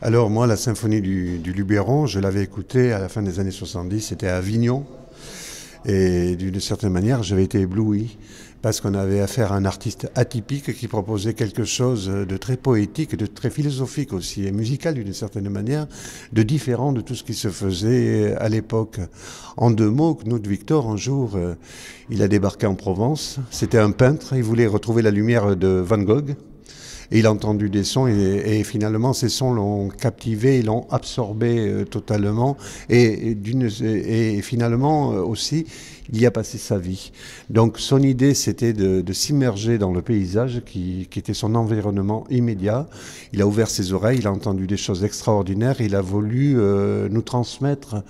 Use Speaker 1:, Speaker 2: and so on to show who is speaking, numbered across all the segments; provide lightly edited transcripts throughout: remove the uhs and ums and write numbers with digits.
Speaker 1: Alors moi, la symphonie du Luberon, je l'avais écoutée à la fin des années 70, c'était à Avignon. Et d'une certaine manière, j'avais été ébloui parce qu'on avait affaire à un artiste atypique qui proposait quelque chose de très poétique, de très philosophique aussi, et musical d'une certaine manière, de différent de tout ce qui se faisait à l'époque. En deux mots, Knut Victor, un jour, il a débarqué en Provence. C'était un peintre, il voulait retrouver la lumière de Van Gogh. Et il a entendu des sons et finalement ces sons l'ont captivé, l'ont absorbé totalement et finalement aussi il y a passé sa vie. Donc son idée c'était de s'immerger dans le paysage qui était son environnement immédiat. Il a ouvert ses oreilles, il a entendu des choses extraordinaires, il a voulu nous transmettre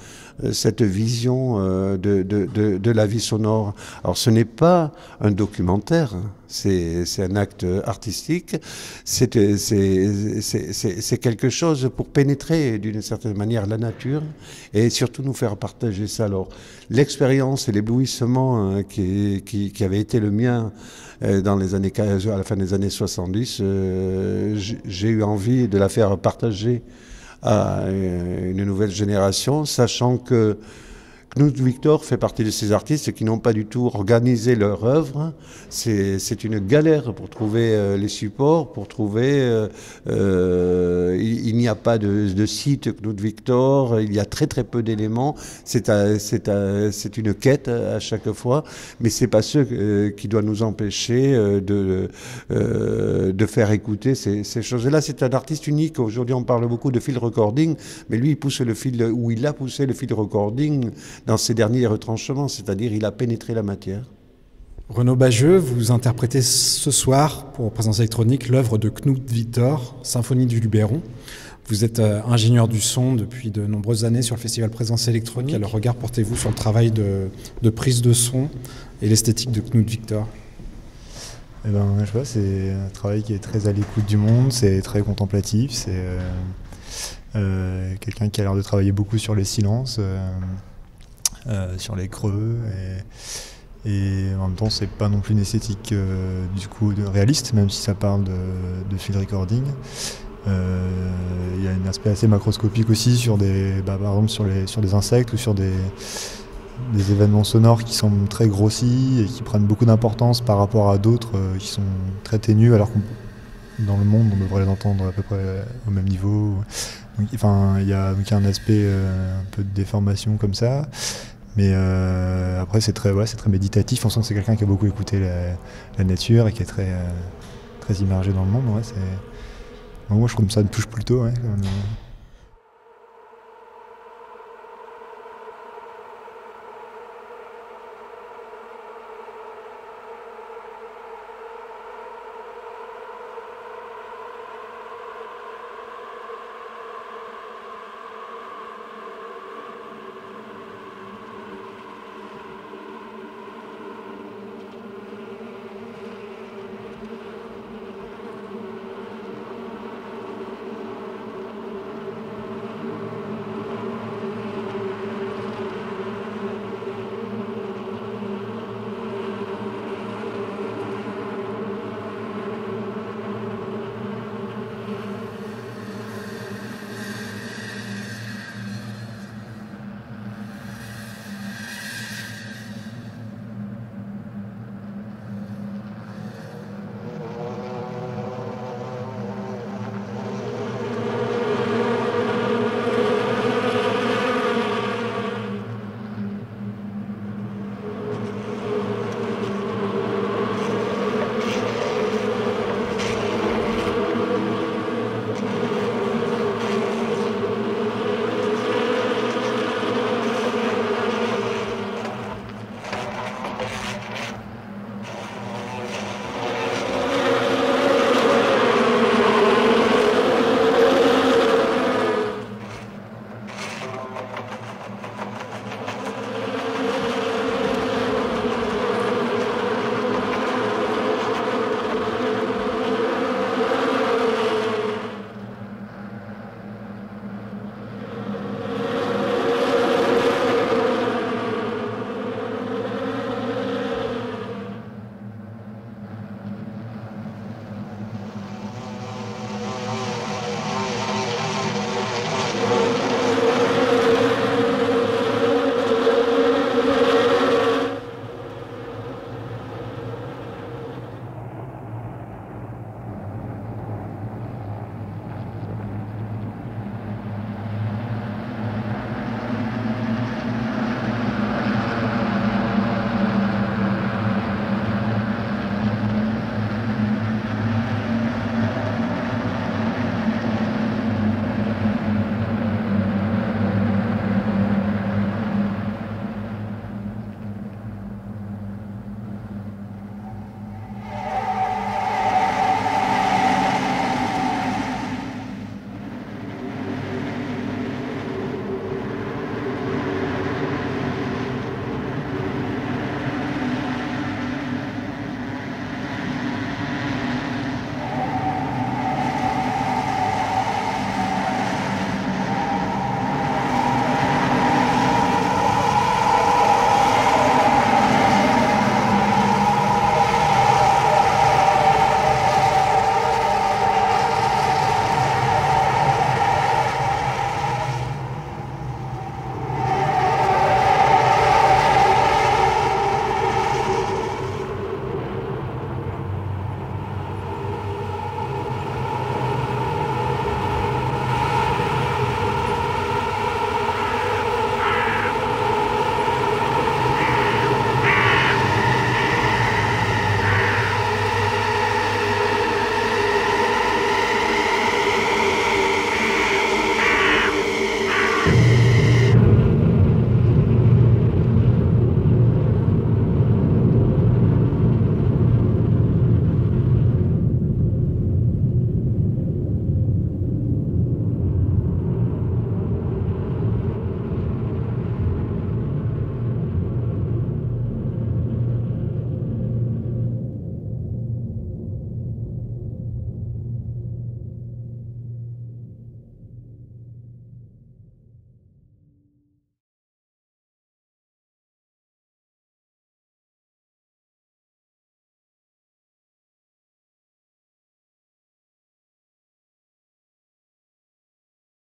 Speaker 1: cette vision de la vie sonore. Alors ce n'est pas un documentaire, c'est un acte artistique, c'est quelque chose pour pénétrer d'une certaine manière la nature et surtout nous faire partager ça. Alors l'expérience et l'éblouissement qui avait été le mien dans les années, à la fin des années 70, j'ai eu envie de la faire partager à une nouvelle génération, sachant que Knut Victor fait partie de ces artistes qui n'ont pas du tout organisé leur œuvre. C'est une galère pour trouver les supports, pour trouver... il n'y a pas de site Knut Victor, il y a très très peu d'éléments. C'est une quête à chaque fois, mais c'est pas ce qui doit nous empêcher de faire écouter ces choses-là. C'est un artiste unique. Aujourd'hui, on parle beaucoup de field recording, mais lui, il pousse le field, ou il a poussé le field recording dans ses derniers retranchements, c'est-à-dire il a pénétré la matière.
Speaker 2: Renaud Bajeux, vous interprétez ce soir pour Présence électronique l'œuvre de Knut Victor, Symphonie du Luberon. Vous êtes ingénieur du son depuis de nombreuses années sur le festival Présence électronique. Quel regard portez-vous sur le travail de prise de son et l'esthétique de Knut Victor?
Speaker 3: Eh ben, je sais pas, c'est un travail qui est très à l'écoute du monde, c'est très contemplatif, c'est quelqu'un qui a l'air de travailler beaucoup sur les silences, sur les creux, et en même temps c'est pas non plus une esthétique du coup réaliste, même si ça parle de field recording. Il y a un aspect assez macroscopique aussi sur par exemple sur des insectes ou sur des événements sonores qui sont très grossis et qui prennent beaucoup d'importance par rapport à d'autres qui sont très ténus, alors que dans le monde on devrait les entendre à peu près au même niveau. Donc, enfin, il y a un aspect un peu de déformation comme ça, mais après c'est très méditatif. On sent que c'est quelqu'un qui a beaucoup écouté la nature et qui est très immergé dans le monde. Ouais, donc moi je trouve que ça me touche plutôt. Ouais,